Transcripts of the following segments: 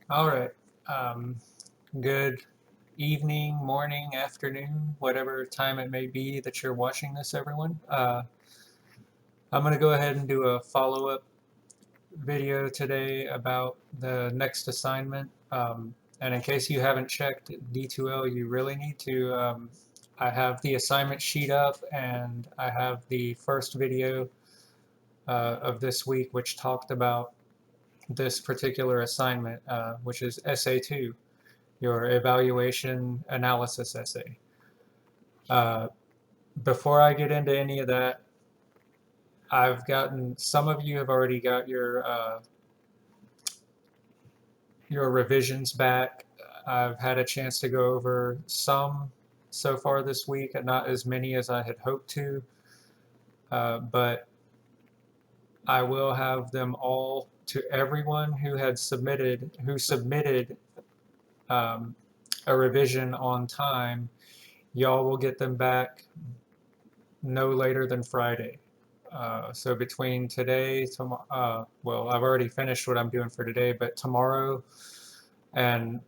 All right. Um, Good evening, morning, afternoon, whatever time it may be that you're watching this, everyone. I'm going to go ahead and do a follow-up video today about the next assignment. And in case you haven't checked D2L, you really need to. I have the assignment sheet up, and I have the first video of this week, which talked about this particular assignment, which is SA2. Your evaluation analysis essay. Uh, Before I get into any of that, some of you have already got your revisions back. I've had a chance to go over some so far this week, not as many as I had hoped to, but I will have them all to everyone who submitted um, a revision on time. Y'all will get them back no later than Friday. So between today, well, I've already finished what I'm doing for today, but tomorrow and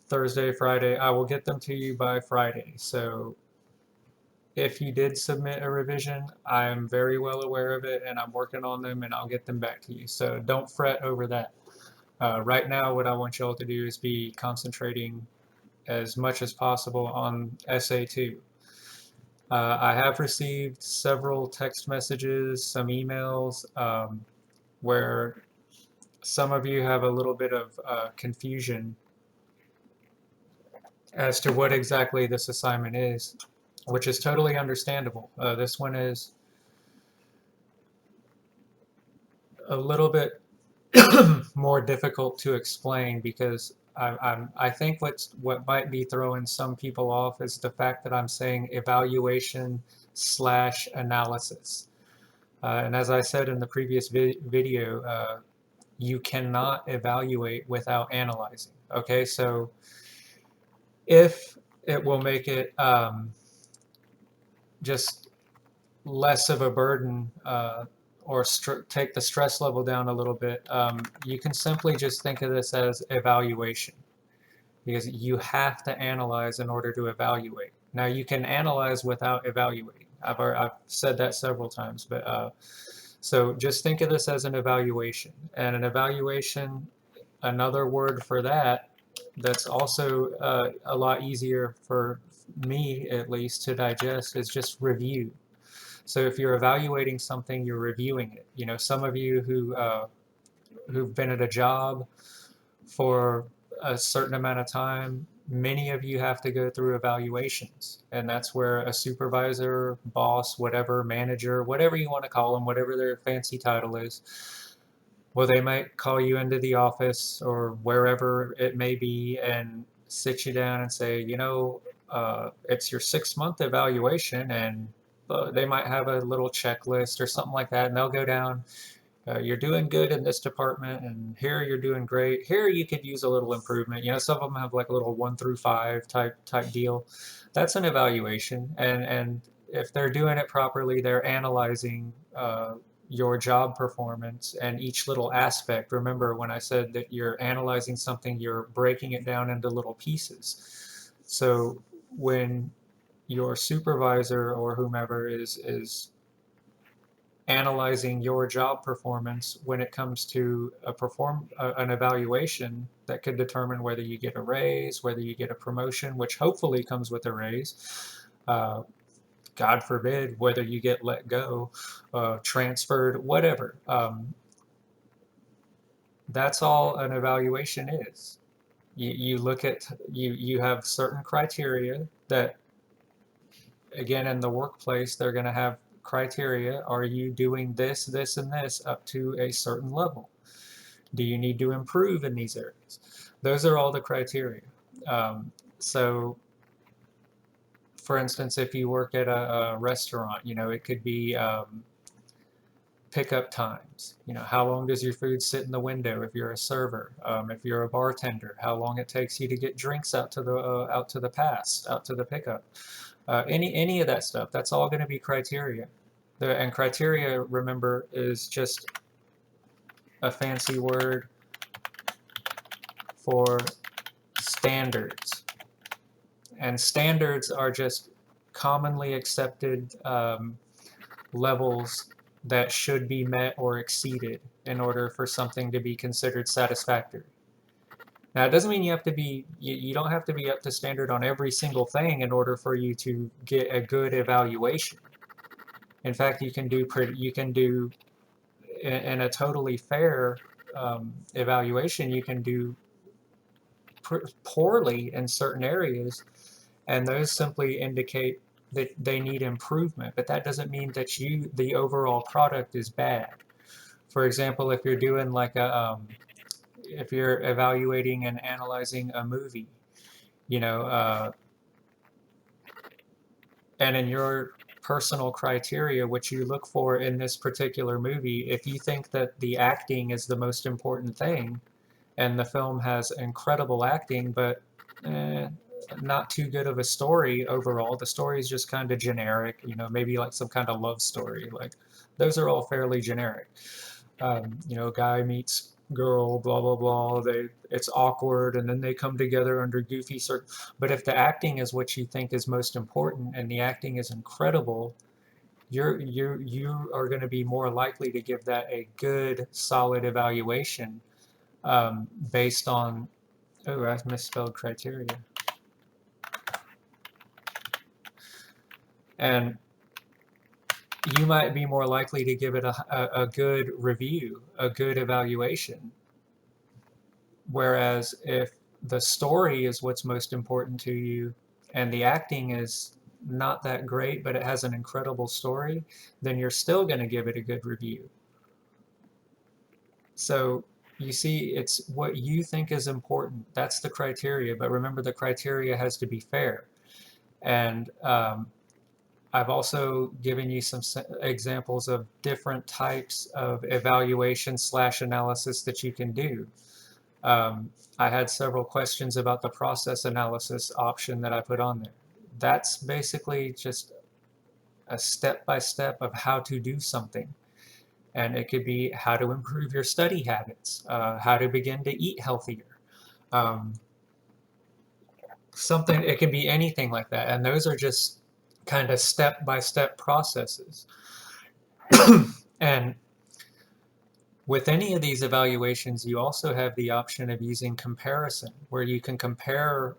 Thursday, Friday, I will get them to you by Friday. So if you did submit a revision, I'm very well aware of it and I'm working on them and I'll get them back to you. So don't fret over that. Right now, what I want y'all to do is be concentrating as much as possible on SA2. I have received several text messages, some emails, where some of you have a little bit of confusion as to what exactly this assignment is, which is totally understandable. This one is a little bit more difficult to explain because I think what might be throwing some people off is the fact that I'm saying evaluation slash analysis. And as I said in the previous video, you cannot evaluate without analyzing. Okay, so if it will make it just less of a burden or take the stress level down a little bit, you can simply just think of this as evaluation because you have to analyze in order to evaluate. Now you can analyze without evaluating. I've said that several times, but so just think of this as an evaluation. And an evaluation, another word for that, that's also a lot easier for me at least to digest is just review. So if you're evaluating something, you're reviewing it. You know, some of you who've been at a job for a certain amount of time, many of you have to go through evaluations. And that's where a supervisor, boss, whatever, manager, whatever you want to call them, whatever their fancy title is, well, they might call you into the office or wherever it may be and sit you down and say, it's your 6 month evaluation, and they might have a little checklist or something like that, and they'll go down. You're doing good in this department, and here you're doing great. Here you could use a little improvement. You know, some of them have like a little 1 through 5 type deal. That's an evaluation, and if they're doing it properly, they're analyzing your job performance and each little aspect. Remember when I said that you're analyzing something, you're breaking it down into little pieces. So when your supervisor or whomever is analyzing your job performance when it comes to an evaluation that could determine whether you get a raise, whether you get a promotion, which hopefully comes with a raise. God forbid, whether you get let go, transferred, whatever. That's all an evaluation is. You look at you have certain criteria that, again, in the workplace they're going to have criteria. Are you doing this, this, and this up to a certain level? Do you need to improve in these areas? Those are all the criteria. So for instance, if you work at a restaurant, it could be pickup times. How long does your food sit in the window if you're a server? If you're a bartender, how long it takes you to get drinks out to the pass, out to the pickup. Any of that stuff, that's all going to be criteria. And criteria, remember, is just a fancy word for standards. And standards are just commonly accepted levels that should be met or exceeded in order for something to be considered satisfactory. Now, it doesn't mean you don't have to be up to standard on every single thing in order for you to get a good evaluation. In fact, you can do in a totally fair evaluation, you can do poorly in certain areas, and those simply indicate that they need improvement, but that doesn't mean that the overall product is bad. For example, if you're doing like if you're evaluating and analyzing a movie, you know, and in your personal criteria, what you look for in this particular movie, if you think that the acting is the most important thing, and the film has incredible acting, but not too good of a story overall, the story is just kind of generic, you know, maybe like some kind of love story, like those are all fairly generic. You know, guy meets girl, blah blah blah. It's awkward, and then they come together under goofy But if the acting is what you think is most important, and the acting is incredible, you are going to be more likely to give that a good, solid evaluation based on. Oh, I misspelled criteria. And you might be more likely to give it a good review, a good evaluation. Whereas if the story is what's most important to you and the acting is not that great, but it has an incredible story, then you're still going to give it a good review. So you see, it's what you think is important. That's the criteria. But remember, the criteria has to be fair. And I've also given you some examples of different types of evaluation/analysis that you can do. I had several questions about the process analysis option that I put on there. That's basically just a step-by-step of how to do something. And it could be how to improve your study habits, how to begin to eat healthier. It can be anything like that. And those are just kind of step-by-step processes. And with any of these evaluations, you also have the option of using comparison, where you can compare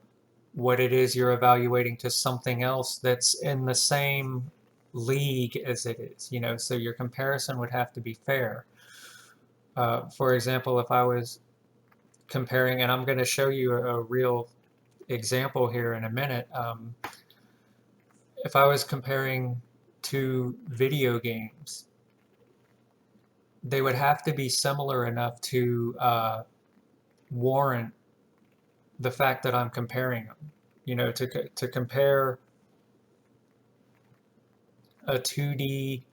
what it is you're evaluating to something else that's in the same league as it is, you know, so your comparison would have to be fair. For example, if I was comparing, and I'm going to show you a real example here in a minute, if I was comparing two video games, they would have to be similar enough to warrant the fact that I'm comparing them. You know, to compare a 2D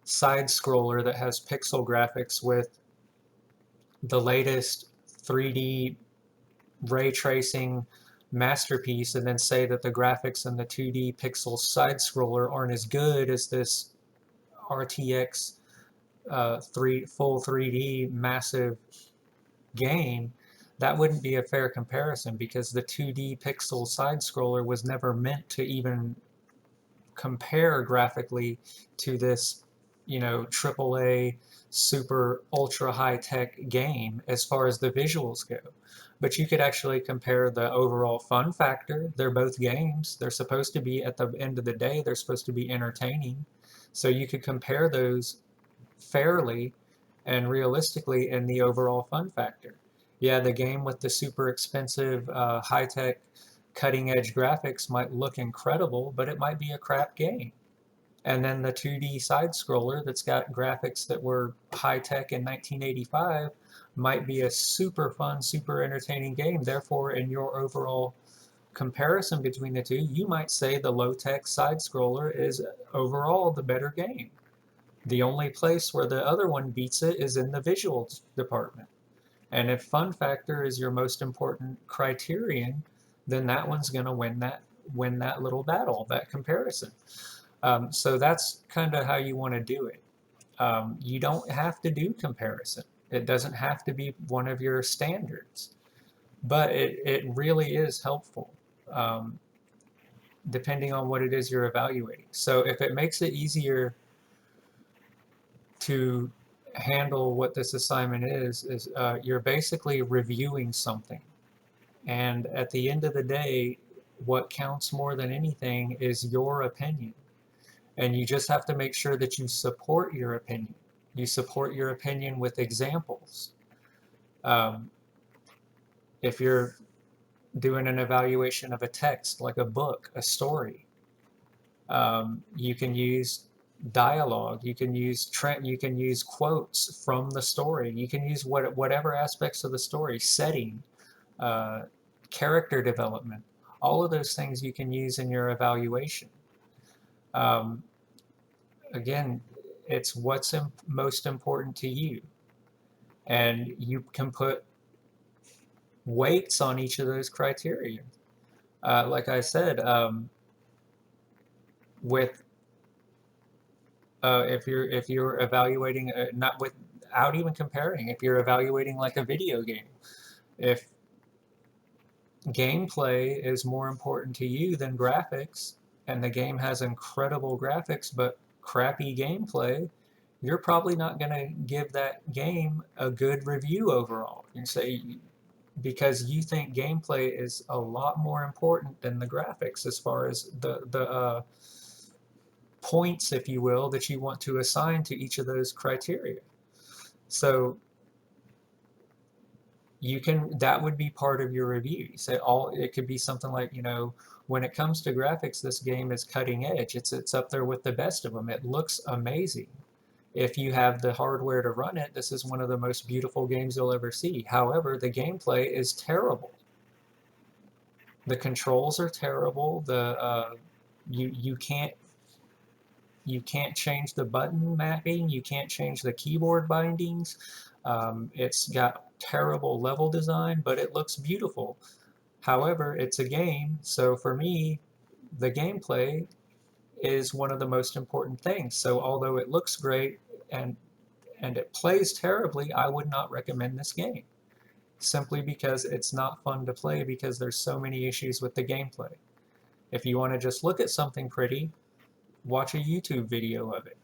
side scroller that has pixel graphics with the latest 3D ray tracing masterpiece, and then say that the graphics in the 2D pixel side scroller aren't as good as this RTX full 3D massive game, that wouldn't be a fair comparison, because the 2D pixel side scroller was never meant to even compare graphically to this, you know, AAA super ultra high tech game as far as the visuals go. But you could actually compare the overall fun factor. They're both games. They're supposed to be, at the end of the day, they're supposed to be entertaining. So you could compare those fairly and realistically in the overall fun factor. Yeah, the game with the super expensive, high-tech, cutting-edge graphics might look incredible, but it might be a crap game. And then the 2D side-scroller that's got graphics that were high-tech in 1985 might be a super fun, super entertaining game. Therefore, in your overall comparison between the two, you might say the low-tech side-scroller is overall the better game. The only place where the other one beats it is in the visuals department. And if fun factor is your most important criterion, then that one's going to win that little battle, that comparison. So that's kind of how you want to do it. You don't have to do comparison. It doesn't have to be one of your standards. but it really is helpful, um, depending on what it is you're evaluating. So if it makes it easier to handle what this assignment is you're basically reviewing something. And at the end of the day, what counts more than anything is your opinion. And you just have to make sure that you support your opinion. You support your opinion with examples. Um, if you're doing an evaluation of a text, like a book, a story, you can use dialogue. You can use quotes from the story. You can use whatever aspects of the story, setting, uh, character development. All of those things you can use in your evaluation. Um, Again, it's what's most important to you, and you can put weights on each of those criteria. Like I said, with if you're evaluating not without even comparing, if you're evaluating like a video game, if gameplay is more important to you than graphics, and the game has incredible graphics but crappy gameplay, you're probably not going to give that game a good review overall. You say, because you think gameplay is a lot more important than the graphics as far as the points, if you will, that you want to assign to each of those criteria. So you can, that would be part of your review. You say all, it could be something like, when it comes to graphics, this game is cutting edge. It's up there with the best of them. It looks amazing. If you have the hardware to run it, this is one of the most beautiful games you'll ever see. However, the gameplay is terrible. The controls are terrible. You can't change the button mapping. You can't change the keyboard bindings. It's got terrible level design, but it looks beautiful. However, it's a game, so for me, the gameplay is one of the most important things. So although it looks great and it plays terribly, I would not recommend this game, simply because it's not fun to play because there's so many issues with the gameplay. If you want to just look at something pretty, watch a YouTube video of it,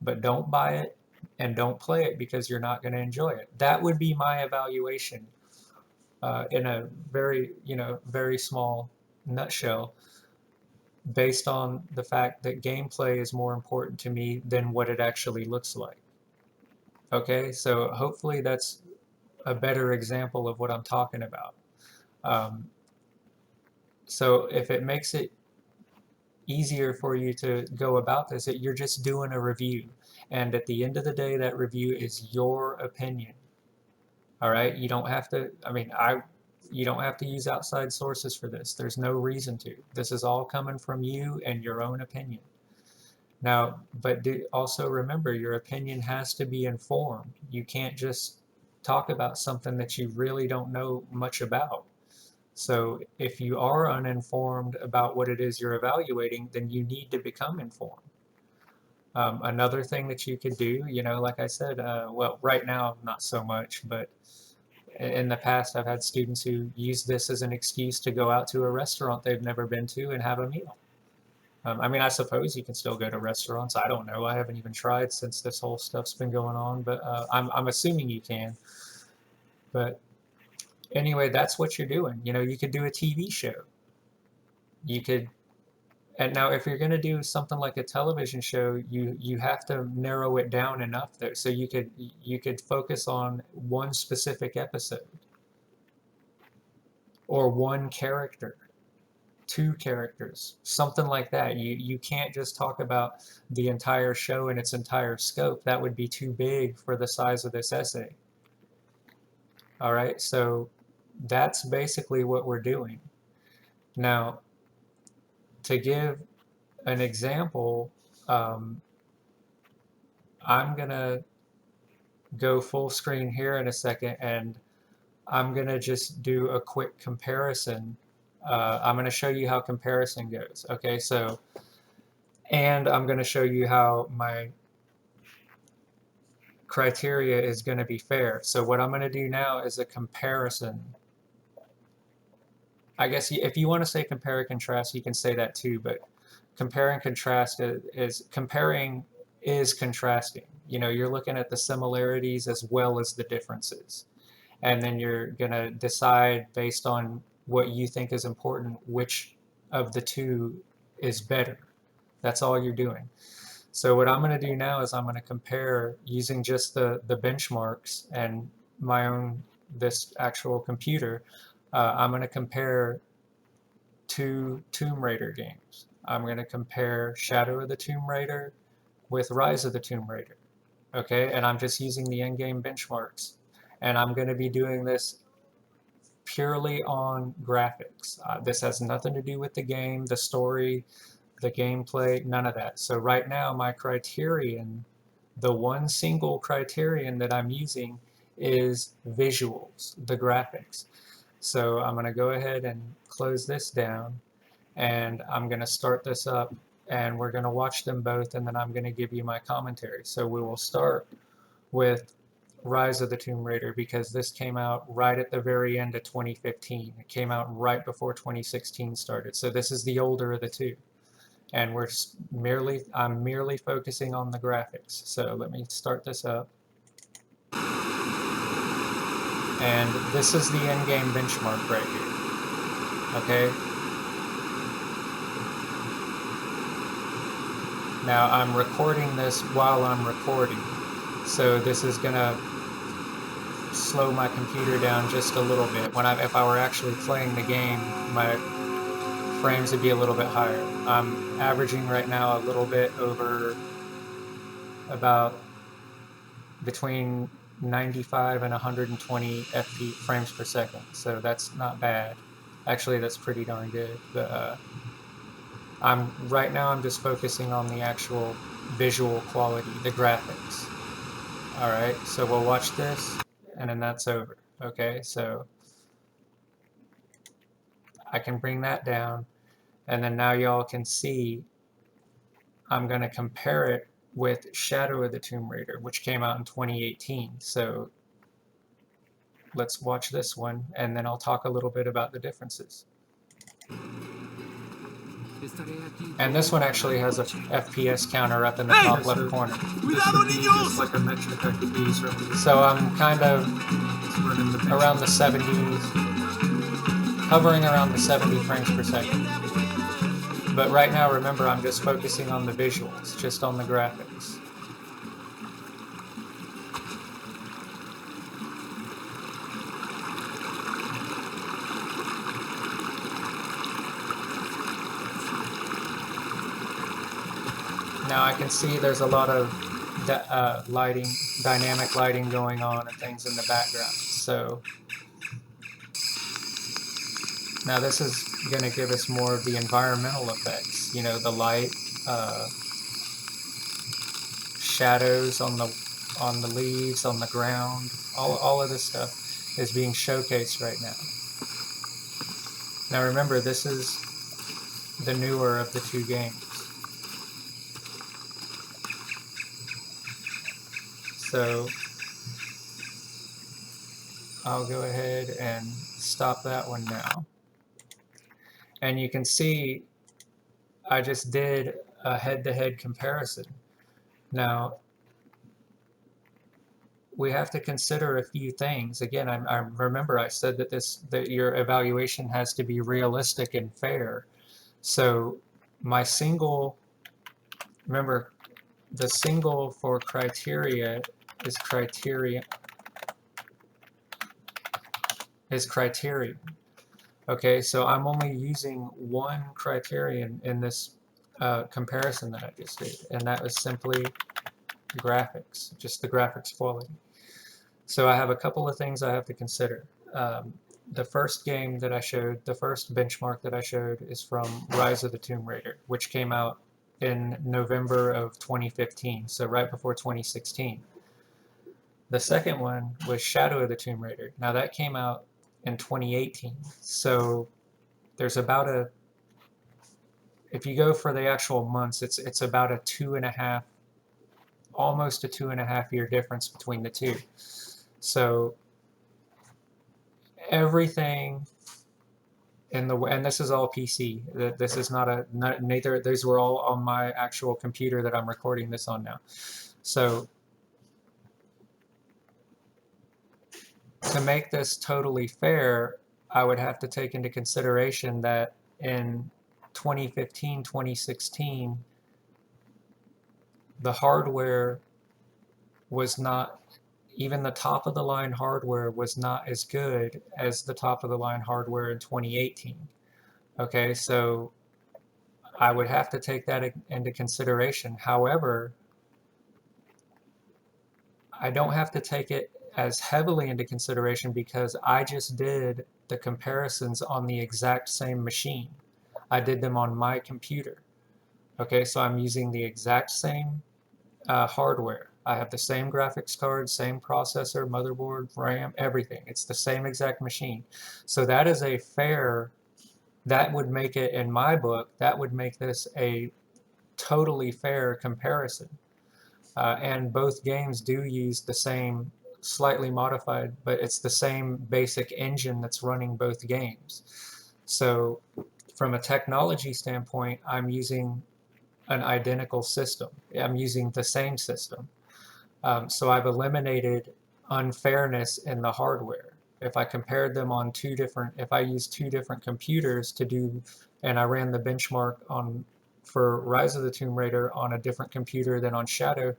but don't buy it and don't play it because you're not going to enjoy it. That would be my evaluation in a very, very small nutshell, based on the fact that gameplay is more important to me than what it actually looks like. Okay, so hopefully that's a better example of what I'm talking about. Um, so if it makes it easier for you to go about this, you're just doing a review. And at the end of the day, that review is your opinion. All right, you don't have to, you don't have to use outside sources for this. There's no reason to. This is all coming from you and your own opinion. Now, but also remember, your opinion has to be informed. You can't just talk about something that you really don't know much about. So if you are uninformed about what it is you're evaluating, then you need to become informed. Another thing that you could do, like I said, well, right now, not so much, but in the past, I've had students who use this as an excuse to go out to a restaurant they've never been to and have a meal. I suppose you can still go to restaurants. I don't know. I haven't even tried since this whole stuff's been going on, but I'm assuming you can. But anyway, that's what you're doing. You could do a TV show. You could, and now if you're going to do something like a television show, you have to narrow it down enough there so you could focus on one specific episode or one character, two characters, something like that. You can't just talk about the entire show in its entire scope. That would be too big for the size of this essay. All right, so that's basically what we're doing. Now, to give an example, I'm gonna go full screen here in a second, and I'm gonna just do a quick comparison. I'm gonna show you how comparison goes. Okay, so, and I'm gonna show you how my criteria is going to be fair. So what I'm going to do now is a comparison I guess if you want to say compare and contrast, you can say that too, but compare and contrast is comparing is contrasting. You know, you're looking at the similarities as well as the differences. And then you're going to decide based on what you think is important, which of the two is better. That's all you're doing. So what I'm going to do now is I'm going to compare using just the benchmarks and my own, this actual computer. I'm going to compare two Tomb Raider games. I'm going to compare Shadow of the Tomb Raider with Rise of the Tomb Raider. Okay, and I'm just using the in-game benchmarks. And I'm going to be doing this purely on graphics. This has nothing to do with the game, the story, the gameplay, none of that. So right now my criterion, the one single criterion that I'm using is visuals, the graphics. So I'm going to go ahead and close this down, and I'm going to start this up, and we're going to watch them both, and then I'm going to give you my commentary. So we will start with Rise of the Tomb Raider because this came out right at the very end of 2015. It came out right before 2016 started. So this is the older of the two. And I'm merely focusing on the graphics. So let me start this up. And this is the in-game benchmark right here. Okay. Now I'm recording this while I'm recording. So this is gonna slow my computer down just a little bit. If I were actually playing the game, my frames would be a little bit higher. I'm averaging right now a little bit over about between 95 and 120 frames per second. So that's not bad. Actually, that's pretty darn good. But right now I'm just focusing on the actual visual quality, the graphics. All right, so we'll watch this, and then that's over. Okay, so I can bring that down, and then now y'all can see I'm going to compare it with Shadow of the Tomb Raider, which came out in 2018. So let's watch this one, and then I'll talk a little bit about the differences. And this one actually has a FPS counter up in the top left corner. Like a metric I could use. So I'm kind of around the 70s, hovering around the 70 frames per second. But right now, remember, I'm just focusing on the visuals, just on the graphics. Now I can see there's a lot of lighting, dynamic lighting going on and things in the background. So now this is going to give us more of the environmental effects. You know, the light, shadows on the leaves, on the ground. All of this stuff is being showcased right now. Now remember, this is the newer of the two games. So I'll go ahead and stop that one now. And you can see I just did a head-to-head comparison. Now, we have to consider a few things. Again, I remember I said that your evaluation has to be realistic and fair. So my single, remember, the single for criteria is criterion. Okay, so I'm only using one criterion in this comparison that I just did, and that was simply graphics, just the graphics quality. So I have a couple of things I have to consider. The first game that I showed, the first benchmark that I showed is from Rise of the Tomb Raider, which came out in November of 2015, so right before 2016. The second one was Shadow of the Tomb Raider. Now that came out in 2018, so there's about a, if you go for the actual months, it's about a 2.5, almost a 2.5 year difference between the two. So everything and this is all PC. This is neither. These were all on my actual computer that I'm recording this on now. So to make this totally fair, I would have to take into consideration that in 2015, 2016, the hardware was not, even the top of the line hardware was not as good as the top of the line hardware in 2018. Okay, so I would have to take that into consideration. However, I don't have to take it as heavily into consideration because I just did the comparisons on the exact same machine. I did them on my computer. Okay, so I'm using the exact same hardware. I have the same graphics card, same processor, motherboard, RAM, everything. It's the same exact machine. So that is a fair, that would make it, in my book, that would make this a totally fair comparison. And both games do use the same, slightly modified, but it's the same basic engine that's running both games. So from a technology standpoint, I'm using an identical system. I'm using the same system. So I've eliminated unfairness in the hardware. If I compared them on if I used two different computers to do, and I ran the benchmark for Rise of the Tomb Raider on a different computer than on Shadow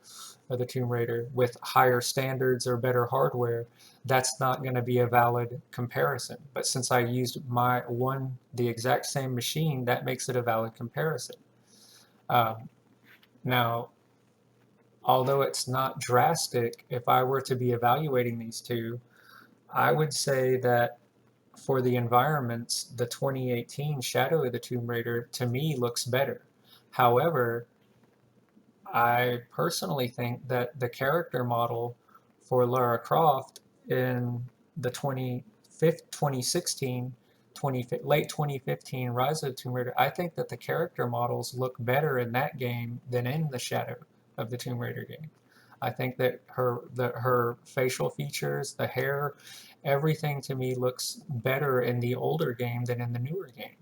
of the Tomb Raider with higher standards or better hardware, that's not going to be a valid comparison. But since I used the exact same machine, that makes it a valid comparison. Now, although it's not drastic, if I were to be evaluating these two, I would say that for the environments, the 2018 Shadow of the Tomb Raider to me looks better. However, I personally think that the character model for Lara Croft in the 2016, late 2015 Rise of the Tomb Raider, I think that the character models look better in that game than in the Shadow of the Tomb Raider game. I think that her facial features, the hair, everything to me looks better in the older game than in the newer game.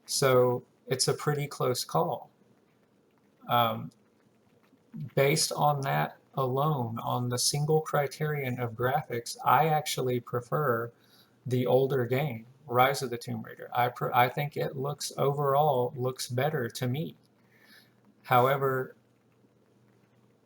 So it's a pretty close call. Based on that alone, on the single criterion of graphics, I actually prefer the older game, Rise of the Tomb Raider. I think it overall looks better to me. However,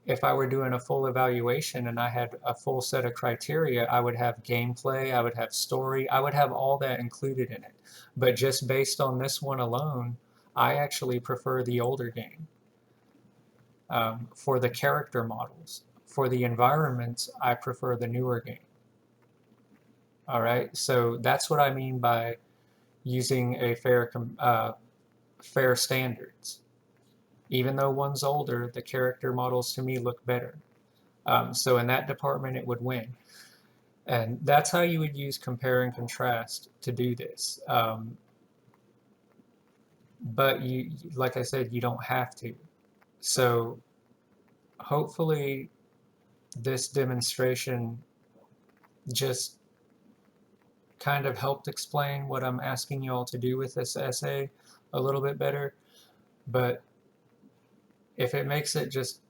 if I were doing a full evaluation and I had a full set of criteria, I would have gameplay, I would have story, I would have all that included in it. But just based on this one alone, I actually prefer the older game. For the character models. For the environments, I prefer the newer game. All right, so that's what I mean by using a fair standards. Even though one's older, the character models to me look better. So in that department, it would win. And that's how you would use compare and contrast to do this. But like I said, you don't have to. So hopefully this demonstration just kind of helped explain what I'm asking you all to do with this essay a little bit better. But if it makes it just,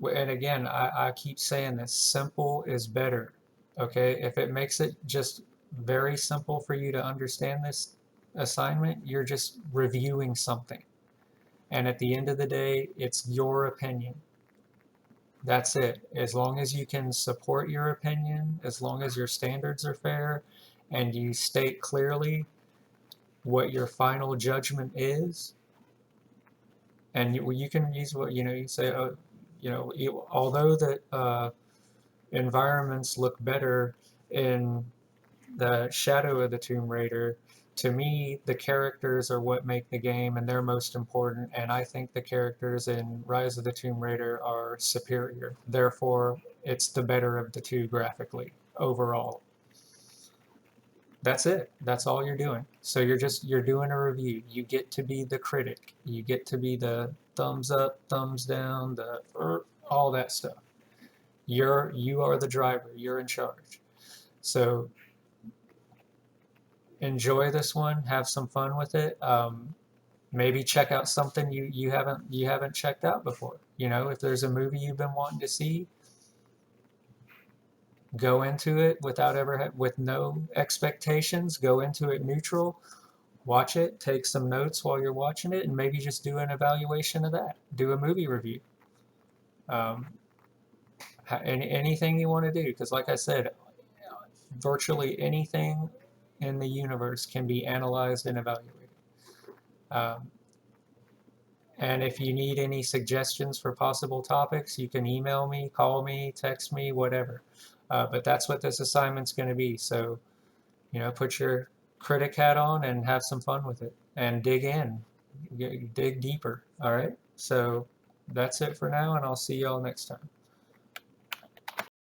and again, I keep saying this, simple is better. Okay, if it makes it just very simple for you to understand this assignment, you're just reviewing something. And at the end of the day, it's your opinion. That's it. As long as you can support your opinion, as long as your standards are fair, and you state clearly what your final judgment is, and you can use what, you say, although the environments look better in the Shadow of the Tomb Raider, to me, the characters are what make the game, and they're most important, and I think the characters in Rise of the Tomb Raider are superior. Therefore, it's the better of the two graphically, overall. That's it. That's all you're doing. So you're doing a review. You get to be the critic. You get to be the thumbs up, thumbs down, all that stuff. You are the driver. You're in charge. So enjoy this one, have some fun with it. Maybe check out something you haven't checked out before. You know, if there's a movie you've been wanting to see, go into it with no expectations. Go into it neutral. Watch it. Take some notes while you're watching it, and maybe just do an evaluation of that. Do a movie review. Um, anything you want to do, because like I said, virtually anything in the universe can be analyzed and evaluated. Um, and if you need any suggestions for possible topics, you can email me, call me, text me, whatever. But that's what this assignment's going to be. So, put your critic hat on and have some fun with it and dig in, dig deeper. All right. So that's it for now, and I'll see y'all next time.